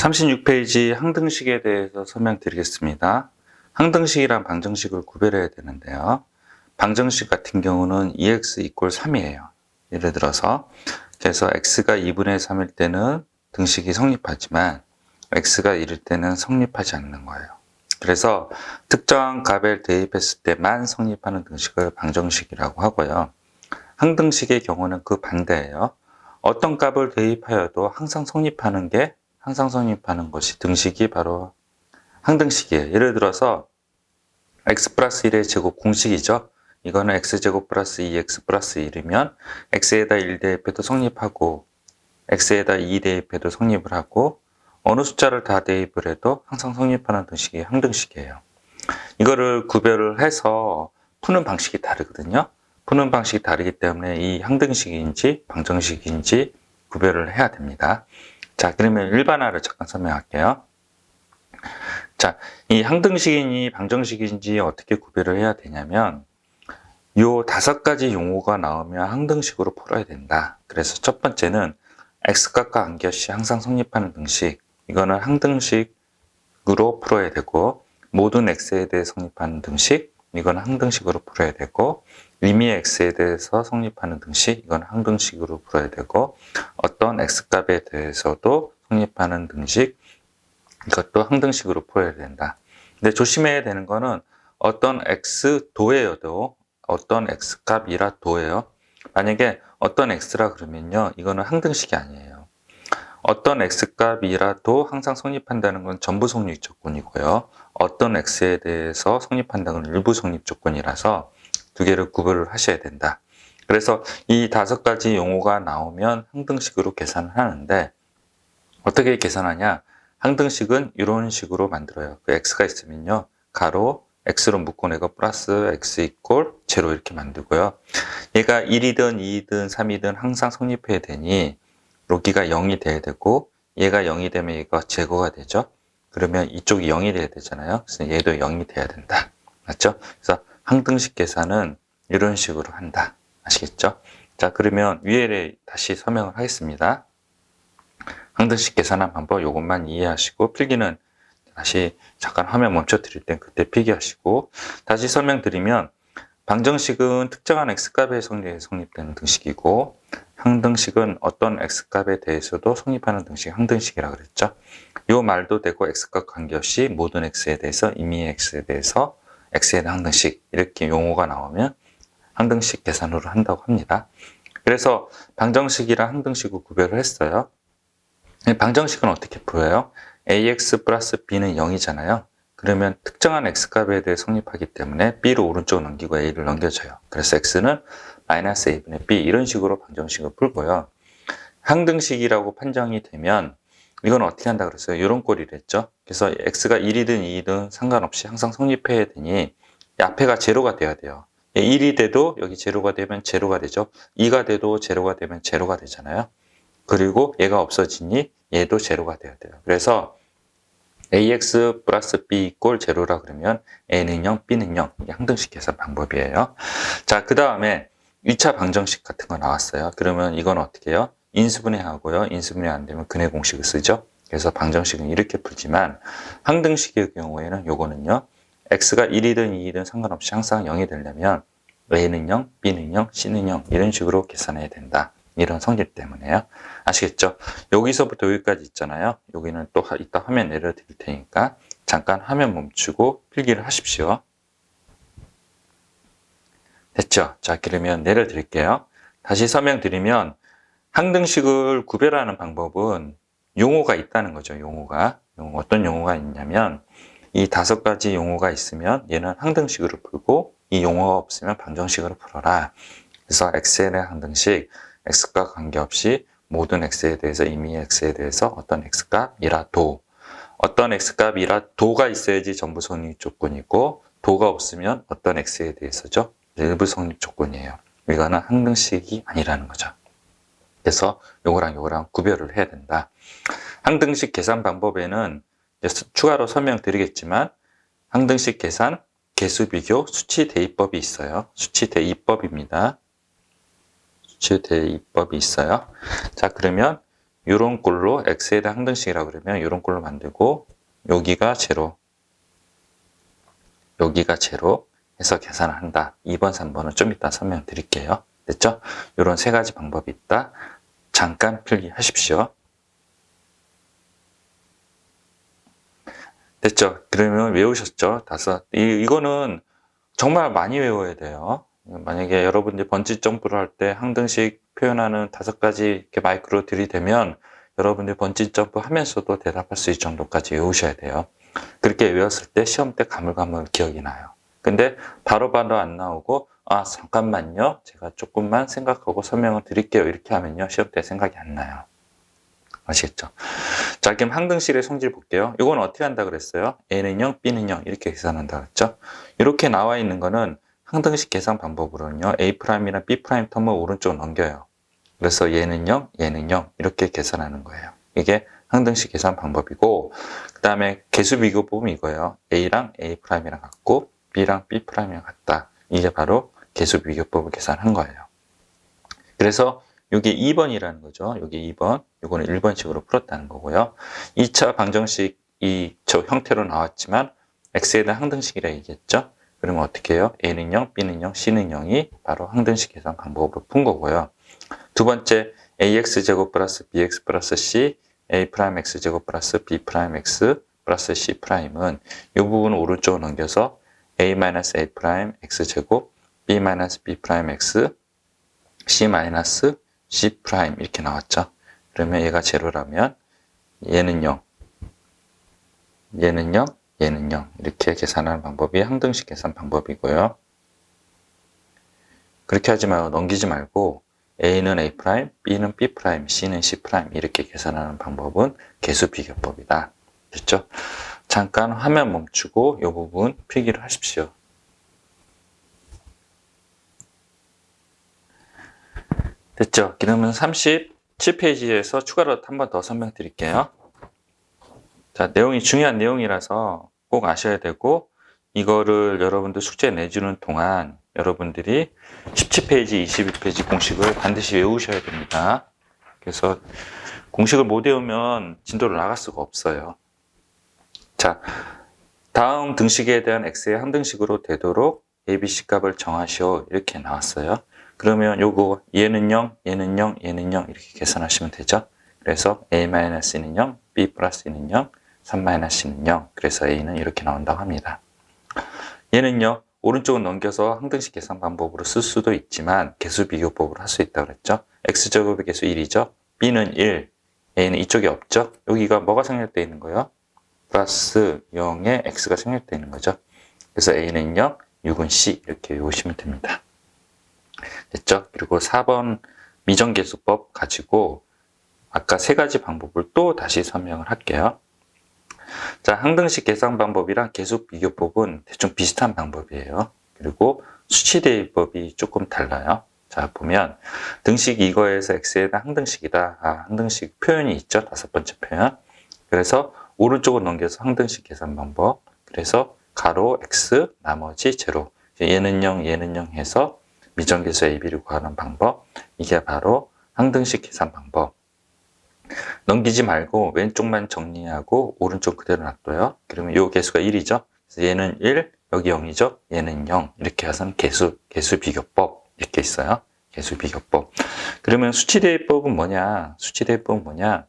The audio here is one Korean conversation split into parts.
36페이지 항등식에 대해서 설명드리겠습니다. 항등식이랑 방정식을 구별해야 되는데요. 방정식 같은 경우는 2x 이퀄 3이에요. 예를 들어서 그래서 x가 2분의 3일 때는 등식이 성립하지만 x가 1일 때는 성립하지 않는 거예요. 그래서 특정한 값에 대입했을 때만 성립하는 등식을 방정식이라고 하고요. 항등식의 경우는 그 반대예요. 어떤 값을 대입하여도 항상 성립하는 것이 등식이 바로 항등식이에요. 예를 들어서 x 플러스 1의 제곱 공식이죠. 이거는 x제곱 플러스 2x 플러스 1이면 x에다 1 대입해도 성립하고 x에다 2 대입해도 성립을 하고 어느 숫자를 다 대입을 해도 항상 성립하는 등식이 항등식이에요. 이거를 구별을 해서 푸는 방식이 다르거든요. 푸는 방식이 다르기 때문에 이 항등식인지 방정식인지 구별을 해야 됩니다. 자, 그러면 일반화를 잠깐 설명할게요. 자, 이 항등식인지 방정식인지 어떻게 구별을 해야 되냐면 요 5가지 용어가 나오면 항등식으로 풀어야 된다. 그래서 첫 번째는 x값과 관계없이 항상 성립하는 등식. 이거는 항등식으로 풀어야 되고 모든 x에 대해 성립하는 등식. 이건 항등식으로 풀어야 되고 의미의 x에 대해서 성립하는 등식. 이건 항등식으로 풀어야 되고 어떤 x값에 대해서도 성립하는 등식. 이것도 항등식으로 풀어야 된다. 근데 조심해야 되는 거는 어떤 x도에도 어떤 x값이라도예요. 만약에 어떤 x라 그러면요. 이거는 항등식이 아니에요. 어떤 x값이라도 항상 성립한다는 건 전부 성립 조건이고요. 어떤 x에 대해서 성립한다는 건 일부 성립 조건이라서 두 개를 구별을 하셔야 된다. 그래서 이 5가지 용어가 나오면 항등식으로 계산을 하는데 어떻게 계산하냐? 항등식은 이런 식으로 만들어요. 그 x가 있으면요. 가로 x로 묶어내고 플러스 x 이퀄 제로 이렇게 만들고요. 얘가 1이든 2이든 3이든 항상 성립해야 되니 여기가 0이 돼야 되고 얘가 0이 되면 얘가 제거가 되죠. 그러면 이쪽이 0이 돼야 되잖아요. 그래서 얘도 0이 돼야 된다. 맞죠? 그래서 항등식 계산은 이런 식으로 한다. 아시겠죠? 자, 그러면 위에 다시 설명을 하겠습니다. 항등식 계산한 방법 이것만 이해하시고 필기는 다시 잠깐 화면 멈춰 드릴 땐 그때 필기하시고 다시 설명드리면 방정식은 특정한 x값에 성립되는 등식이고 항등식은 어떤 x값에 대해서도 성립하는 등식이 항등식이라고 그랬죠. 이 말도 되고 x값 관계없이 모든 x에 대해서 임의의 x에 대해서 x에 대한 항등식 이렇게 용어가 나오면 항등식 계산으로 한다고 합니다. 그래서 방정식이랑 항등식을 구별을 했어요. 방정식은 어떻게 풀어요? ax 플러스 b는 0이잖아요. 그러면 특정한 x값에 대해 성립하기 때문에 b를 오른쪽으로 넘기고 a를 넘겨줘요. 그래서 x는 마이너스 a분의 b 이런 식으로 방정식을 풀고요. 항등식이라고 판정이 되면 이건 어떻게 한다 그랬어요? 이런 꼴이를 했죠. 그래서 x가 1이든 2이든 상관없이 항상 성립해야 되니 앞에가 제로가 돼야 돼요. 1이 돼도 여기 제로가 되면 제로가 되죠. 2가 돼도 제로가 되면 제로가 되잖아요. 그리고 얘가 없어지니 얘도 제로가 돼야 돼요. 그래서 ax 플러스 b 이꼴 제로라 그러면 a는 0, b는 0. 이게 항등식 계산 방법이에요. 자, 그 다음에 2차 방정식 같은 거 나왔어요. 그러면 이건 어떻게 해요? 인수분해하고요. 인수분해 안 되면 근해 공식을 쓰죠. 그래서 방정식은 이렇게 풀지만 항등식의 경우에는 요거는요. x가 1이든 2이든 상관없이 항상 0이 되려면 a는 0, b는 0, c는 0 이런 식으로 계산해야 된다. 이런 성질 때문에요. 아시겠죠? 여기서부터 여기까지 있잖아요. 여기는 또 이따 화면 내려드릴 테니까 잠깐 화면 멈추고 필기를 하십시오. 됐죠? 자, 그러면 내려드릴게요. 다시 설명드리면 항등식을 구별하는 방법은 용어가 있다는 거죠. 용어가. 어떤 용어가 있냐면 이 5가지 용어가 있으면 얘는 항등식으로 풀고 이 용어가 없으면 방정식으로 풀어라. 그래서 x에 대한 항등식 x과 관계없이 모든 x에 대해서 임의의 x에 대해서 어떤 x값이라도 어떤 x값이라도가 있어야지 전부 성립 조건이고 도가 없으면 어떤 x에 대해서죠. 일부 성립 조건이에요. 이거는 항등식이 아니라는 거죠. 그래서 요거랑 구별을 해야 된다. 항등식 계산 방법에는 추가로 설명드리겠지만 항등식 계산, 개수 비교, 수치 대입법이 있어요. 수치 대입법입니다. 수치 대입법이 있어요. 자, 그러면 이런 꼴로 x에 대한 항등식이라고 그러면 이런 꼴로 만들고 여기가 제로, 여기가 제로 해서 계산을 한다. 2번, 3번은 좀 이따 설명드릴게요. 됐죠? 이런 세 가지 방법이 있다. 잠깐 필기하십시오. 됐죠? 그러면 외우셨죠? 이거는 정말 많이 외워야 돼요. 만약에 여러분들이 번지 점프를 할 때 항등식 표현하는 5가지 이렇게 마이크로 들이대면 여러분들이 번지 점프 하면서도 대답할 수 있을 정도까지 외우셔야 돼요. 그렇게 외웠을 때 시험 때 가물가물 기억이 나요. 근데 바로바로 안 나오고 아 잠깐만요. 제가 조금만 생각하고 설명을 드릴게요. 이렇게 하면요. 시험 때 생각이 안 나요. 아시겠죠? 자, 그럼 항등식의 성질 볼게요. 이건 어떻게 한다 그랬어요? A는 0, B는 0 이렇게 계산한다 그랬죠? 이렇게 나와 있는 거는 항등식 계산 방법으로는요. A'이랑 B' 텀을 오른쪽으로 넘겨요. 그래서 얘는 0, 얘는 0 이렇게 계산하는 거예요. 이게 항등식 계산 방법이고 그 다음에 개수 비교법은 이거예요. A랑 A'이랑 같고 B랑 B'이랑 같다. 이게 바로 개수 비교법을 계산한 거예요. 그래서 이게 2번이라는 거죠. 여기 2번, 이거는 1번식으로 풀었다는 거고요. 2차 방정식이 저 형태로 나왔지만 x에 대한 항등식이라 얘기했죠. 그러면 어떻게 해요? a는 0, b는 0, c는 0이 바로 항등식 계산 방법으로 푼 거고요. 두 번째, ax제곱 플러스 bx 플러스 c, a'x제곱 플러스 b'x 플러스 c'은 이 부분을 오른쪽으로 넘겨서 a-a' x제곱 b-b'x c 이렇게 나왔죠. 그러면 얘가 제로라면 얘는 0, 얘는 0, 얘는 0 이렇게 계산하는 방법이 항등식 계산 방법이고요. 그렇게 하지 말고 넘기지 말고 A는 A', B는 B', C는 C' 이렇게 계산하는 방법은 개수 비교법이다. 됐죠? 잠깐 화면 멈추고 이 부분 필기를 하십시오. 됐죠? 그러면 37페이지에서 추가로 한 번 더 설명드릴게요. 자, 내용이 중요한 내용이라서 꼭 아셔야 되고 이거를 여러분들 숙제 내주는 동안 여러분들이 17페이지, 22페이지 공식을 반드시 외우셔야 됩니다. 그래서 공식을 못 외우면 진도를 나갈 수가 없어요. 자, 다음 등식에 대한 x의 항등식으로 되도록 ABC 값을 정하시오. 이렇게 나왔어요. 그러면 요거 얘는 0, 얘는 0, 얘는 0 이렇게 계산하시면 되죠. 그래서 A-C는 0, B 플러스는 0, 3-C는 0. 그래서 A는 이렇게 나온다고 합니다. 얘는요. 오른쪽은 넘겨서 항등식 계산 방법으로 쓸 수도 있지만 개수 비교법으로 할 수 있다고 그랬죠. X제곱의 개수 1이죠. B는 1, A는 이쪽에 없죠. 여기가 뭐가 생략되어 있는 거예요? 플러스 0에 X가 생략되어 있는 거죠. 그래서 A는 0, 6은 C 이렇게 외우시면 됩니다. 됐죠? 그리고 4번 미정계수법 가지고 아까 세 가지 방법을 또 다시 설명을 할게요. 자, 항등식 계산 방법이랑 개수 비교법은 대충 비슷한 방법이에요. 그리고 수치 대입법이 조금 달라요. 자, 보면 등식 이거에서 x에 대한 항등식이다. 항등식 표현이 있죠. 5번째 표현. 그래서 오른쪽으로 넘겨서 항등식 계산 방법. 그래서 가로 x 나머지 제로. 얘는 0, 얘는 0 해서 미정계수 AB를 구하는 방법. 이게 바로 항등식 계산 방법. 넘기지 말고 왼쪽만 정리하고 오른쪽 그대로 놔둬요. 그러면 이 개수가 1이죠. 그래서 얘는 1, 여기 0이죠. 얘는 0. 이렇게 해서는 개수 비교법 이렇게 있어요. 개수 비교법. 그러면 수치 대입법은 뭐냐? 수치 대입법은 뭐냐?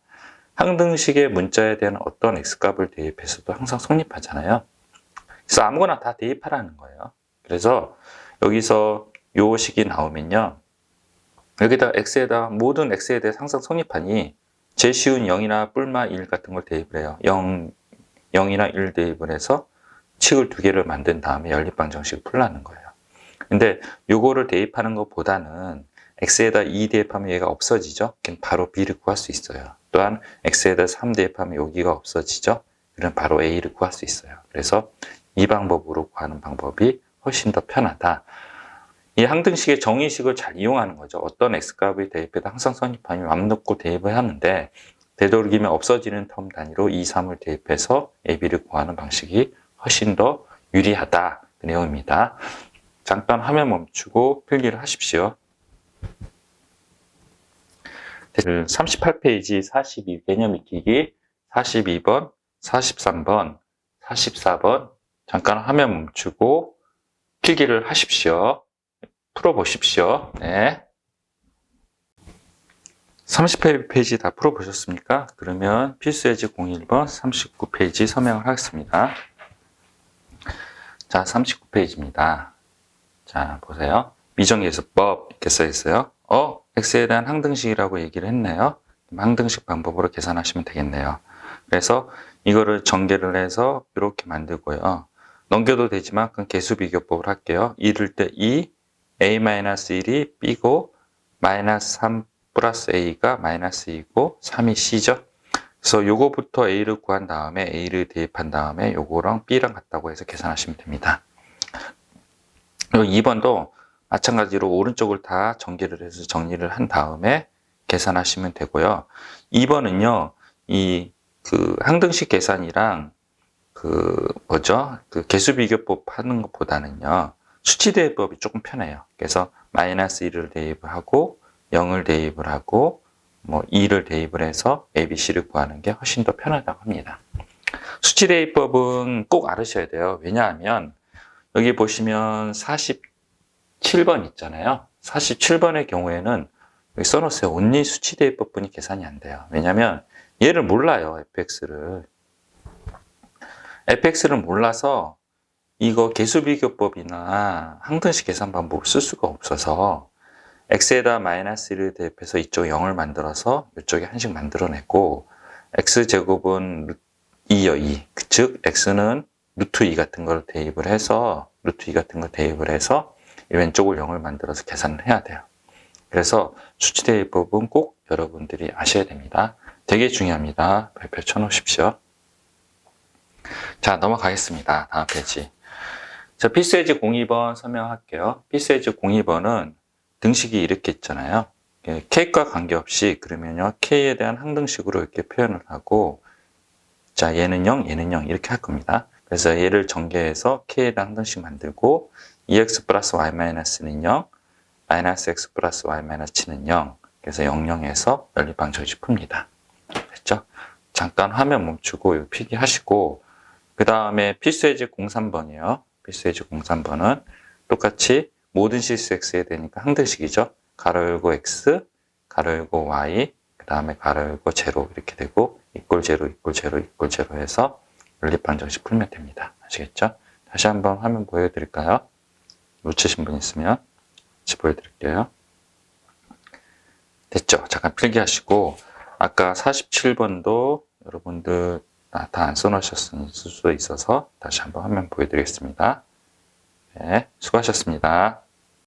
항등식의 문자에 대한 어떤 x값을 대입해서도 항상 성립하잖아요. 그래서 아무거나 다 대입하라는 거예요. 그래서 여기서 요 식이 나오면요. 여기다 x에다 모든 x에 대해 항상 성립하니 제일 쉬운 0이나 뿔마 1 같은 걸 대입을 해요. 0이나 1 대입을 해서 칙을 2개를 만든 다음에 연립방정식을 풀라는 거예요. 근데 요거를 대입하는 것보다는 x에다 2 대입하면 얘가 없어지죠. 그럼 바로 b를 구할 수 있어요. 또한 x에다 3 대입하면 여기가 없어지죠. 그럼 바로 a를 구할 수 있어요. 그래서 이 방법으로 구하는 방법이 훨씬 더 편하다. 이 항등식의 정의식을 잘 이용하는 거죠. 어떤 x값을 대입해도 항상 성립하니 맘 놓고 대입을 하는데 되도록이면 없어지는 텀 단위로 2, 3을 대입해서 AB를 구하는 방식이 훨씬 더 유리하다. 그 내용입니다. 잠깐 화면 멈추고 필기를 하십시오. 38페이지 42 개념 익히기 42번, 43번, 44번 잠깐 화면 멈추고 필기를 하십시오. 풀어보십시오. 네. 38페이지 다 풀어보셨습니까? 그러면 필수예제 01번 39페이지 서명을 하겠습니다. 자, 39페이지입니다. 자, 보세요. 미정계수법 이렇게 써 있어요. x에 대한 항등식이라고 얘기를 했네요. 항등식 방법으로 계산하시면 되겠네요. 그래서 이거를 전개를 해서 이렇게 만들고요. 넘겨도 되지만 그건 계수비교법을 할게요. 이럴 때 2, a-1이 b고 마이너스 3 플러스 a가 마이너스 2고 3이 c죠. 그래서 요거부터 a를 구한 다음에 a를 대입한 다음에 요거랑 b랑 같다고 해서 계산하시면 됩니다. 요 2번도 마찬가지로 오른쪽을 다 전개를 해서 정리를 한 다음에 계산하시면 되고요. 2번은요, 항등식 계산이랑 계수비교법 하는 것보다는요, 수치대입법이 조금 편해요. 그래서 마이너스 1을 대입을 하고, 0을 대입을 하고, 2를 대입을 해서 ABC를 구하는 게 훨씬 더 편하다고 합니다. 수치대입법은 꼭 알으셔야 돼요. 왜냐하면, 여기 보시면 47번 있잖아요. 47번의 경우에는 여기 써놓으세요. 온리 수치대입법분이 계산이 안 돼요. 왜냐하면 얘를 몰라요. fx를 몰라서 이거 계수비교법이나 항등식 계산 방법을 쓸 수가 없어서 x에다 마이너스 1을 대입해서 이쪽 0을 만들어서 이쪽에 한식 만들어내고 x제곱은 2요, 2. 즉 x는 루트 2 같은 걸 대입을 해서 이 왼쪽을 0을 만들어서 계산을 해야 돼요. 그래서 수치대입법은 꼭 여러분들이 아셔야 됩니다. 되게 중요합니다. 발표 쳐놓으십시오. 자, 넘어가겠습니다. 다음 페이지. 자, 필수예제 02번 설명할게요. 필수예제 02번은 등식이 이렇게 있잖아요. K과 관계없이 그러면요, K에 대한 항등식으로 이렇게 표현을 하고, 자, 얘는 0, 얘는 0 이렇게 할 겁니다. 그래서 얘를 전개해서 K에 대한 항등식 만들고 2x 플러스 y-는 0, 마이너스 x 플러스 y-7는 0. 그래서 0, 0에서 연립방정식 풉니다. 됐죠? 잠깐 화면 멈추고 필기하시고 그 다음에 필수예제 03번이에요. 필수예제 03번은 똑같이 모든 실수 x에 되니까 항등식이죠. 가로 열고 x, 가로 열고 y, 그 다음에 가로 열고 제로 이렇게 되고 이꼴 제로, 이꼴 제로, 이꼴 제로 해서 연립방정식 풀면 됩니다. 아시겠죠? 다시 한번 화면 보여드릴까요? 놓치신 분 있으면 같이 보여드릴게요. 됐죠? 잠깐 필기하시고 아까 47번도 여러분들 다 안 써놓으셨을 수도 있어서 다시 한번 화면 보여드리겠습니다. 네, 수고하셨습니다.